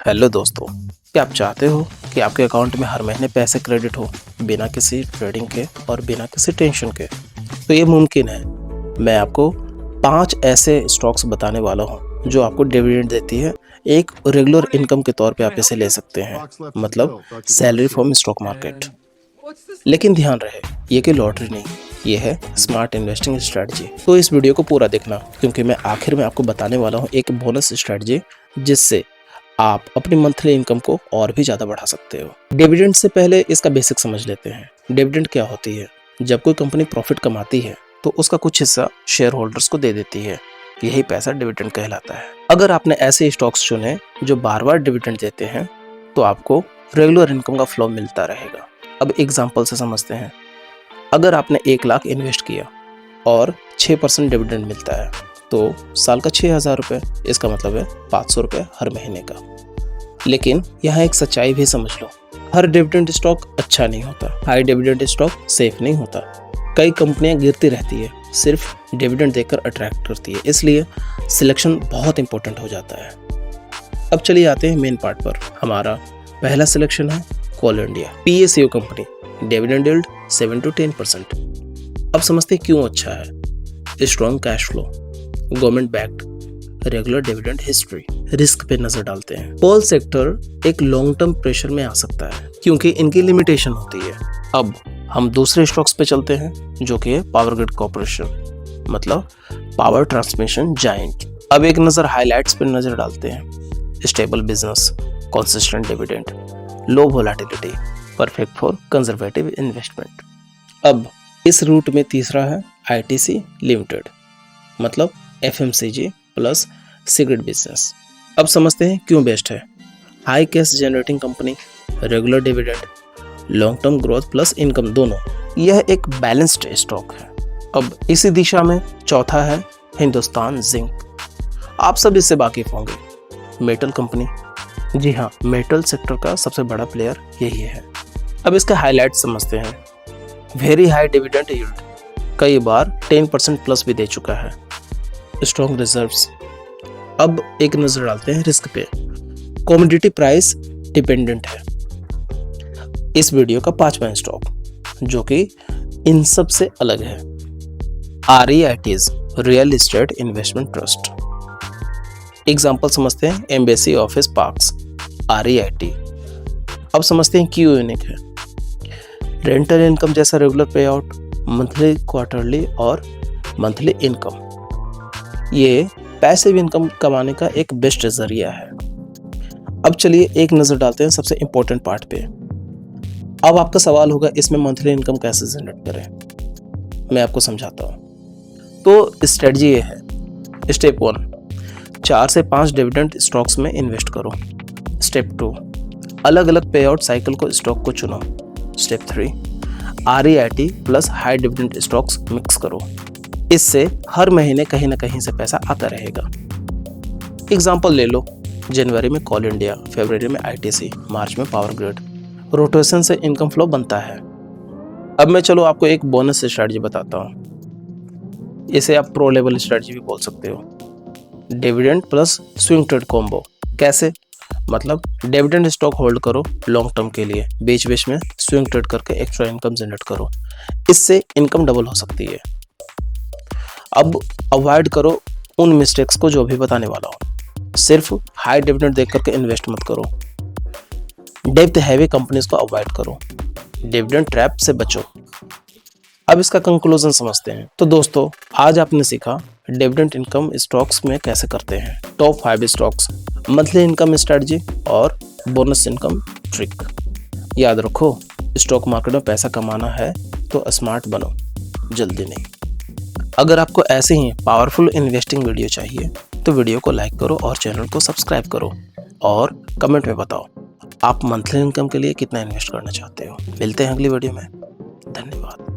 Hello दोस्तों, क्या आप चाहते हो कि आपके अकाउंट में हर महीने पैसे क्रेडिट हो बिना किसी ट्रेडिंग के और बिना किसी टेंशन के? तो ये मुमकिन है। मैं आपको 5 ऐसे स्टॉक्स बताने वाला हूँ जो आपको डिविडेंड देती है। एक रेगुलर इनकम के तौर पे आप इसे ले सकते हैं, मतलब सैलरी फ्रॉम स्टॉक मार्केट। लेकिन ध्यान रहे, ये कोई लॉटरी नहीं, ये है स्मार्ट इन्वेस्टिंग स्ट्रेटजी। तो इस वीडियो को पूरा देखना, क्योंकि मैं आखिर में आपको बताने वाला हूँ एक बोनस स्ट्रेटजी जिससे आप अपनी मंथली इनकम को और भी ज़्यादा बढ़ा सकते हो। डिविडेंड से पहले इसका बेसिक समझ लेते हैं। डिविडेंड क्या होती है? जब कोई कंपनी प्रॉफिट कमाती है तो उसका कुछ हिस्सा शेयर होल्डर्स को दे देती है। यही पैसा डिविडेंड कहलाता है। अगर आपने ऐसे स्टॉक्स चुने जो बार बार डिविडेंड देते हैं तो आपको रेगुलर इनकम का फ्लो मिलता रहेगा। अब एग्जाम्पल से समझते हैं। अगर आपने 1 लाख इन्वेस्ट किया और 6% डिविडेंड मिलता है तो साल का 6,000 रुपये, इसका मतलब है 500 रुपये हर महीने का। लेकिन यहाँ एक सच्चाई भी समझ लो, हर डिविडेंड स्टॉक अच्छा नहीं होता। हाई डिविडेंड स्टॉक सेफ नहीं होता। कई कंपनियां गिरती रहती है, सिर्फ डिविडेंड देकर अट्रैक्ट करती है, इसलिए सिलेक्शन बहुत इंपॉर्टेंट हो जाता है। अब चलिए आते हैं मेन पार्ट पर। हमारा पहला सिलेक्शन है Coal India PSU company. Dividend yield 7 to 10%। अब समझते हैं क्यों अच्छा है। Strong cash flow, government backed, regular dividend history. Risk पे नजर डालते हैं। कोल सेक्टर एक लॉन्ग टर्म प्रेशर में आ सकता है क्योंकि इनकी लिमिटेशन होती है। अब हम दूसरे स्टॉक्स पे चलते हैं जो कि है पावर ग्रिड कॉर्पोरेशन, मतलब पावर ट्रांसमिशन जायंट। अब एक नजर हाइलाइट्स पे नजर डालते हैं। Stable business, consistent dividend, low volatility, perfect for conservative investment. अब इस रूट में तीसरा है ITC लिमिटेड, मतलब FMCG प्लस सिगरेट बिजनेस। अब समझते हैं क्यों बेस्ट है। High cash generating company, regular dividend, long term growth plus income दोनों। यह एक बैलेंस्ड स्टॉक है। अब इसी दिशा में चौथा है हिंदुस्तान जिंक। आप सब इससे वाकिफ होंगे। मेटल कंपनी, जी हाँ, मेटल सेक्टर का सबसे बड़ा प्लेयर यही है। अब इसके हाईलाइट समझते हैं। वेरी हाई डिविडेंड यील्ड, कई बार 10% प्लस भी दे चुका है। Strong reserves. अब एक नजर डालते हैं रिस्क पे। कमोडिटी प्राइस डिपेंडेंट है। इस वीडियो का 5वां स्टॉक जो कि इन सब से अलग है, REITs, real estate investment trust. Example समझते हैं। Embassy office parks, REIT। अब समझते हैं क्यों यूनिक है। रेंटल इनकम जैसा रेगुलर पे आउट, मंथली, क्वार्टरली और मंथली इनकम। ये पैसिव इनकम कमाने का एक बेस्ट जरिया है। अब चलिए एक नजर डालते हैं सबसे इंपॉर्टेंट पार्ट पे। अब आपका सवाल होगा इसमें मंथली इनकम कैसे जनरेट करें। मैं आपको समझाता हूँ। तो स्ट्रेटजी ये है। स्टेप 1, 4 से 5 डिविडेंड स्टॉक्स में इन्वेस्ट करो। स्टेप 2, अलग अलग पे आउट साइकिल को स्टॉक को चुनो। Step 3, REIT plus high dividend stocks mix करो। इससे हर महीने कहीं ना कहीं से पैसा आता रहेगा। एग्जाम्पल ले लो। जनवरी में कोल इंडिया, फरवरी में ITC, मार्च में पावर ग्रिड। रोटेशन से इनकम फ्लो बनता है। अब मैं चलो आपको एक बोनस स्ट्रेटजी बताता हूँ। इसे आप प्रो लेवल स्ट्रेटजी भी बोल सकते हो। Dividend plus swing trade combo. कैसे? मतलब डिविडेंड स्टॉक होल्ड करो लॉन्ग टर्म के लिए, बीच बीच में स्विंग ट्रेड करके एक्स्ट्रा इनकम जनरेट करो। इससे इनकम डबल हो सकती है। अब अवॉइड करो उन मिस्टेक्स को जो भी बताने वाला हूँ। सिर्फ हाई डिविडेंड देख करके इन्वेस्ट मत करो। डेप्थ हैवी कंपनीज को अवॉइड करो। डिविडेंड ट्रैप से बचो। अब इसका कंक्लूजन समझते हैं। तो दोस्तों, आज आपने सीखा डिविडेंड इनकम स्टॉक्स में कैसे करते हैं, top 5 stocks, monthly income strategy और बोनस इनकम ट्रिक। याद रखो, स्टॉक मार्केट में पैसा कमाना है तो स्मार्ट बनो, जल्दी नहीं। अगर आपको ऐसे ही पावरफुल इन्वेस्टिंग वीडियो चाहिए तो वीडियो को लाइक करो और चैनल को सब्सक्राइब करो और कमेंट में बताओ आप मंथली इनकम के लिए कितना इन्वेस्ट करना चाहते हो। मिलते हैं अगली वीडियो में। धन्यवाद।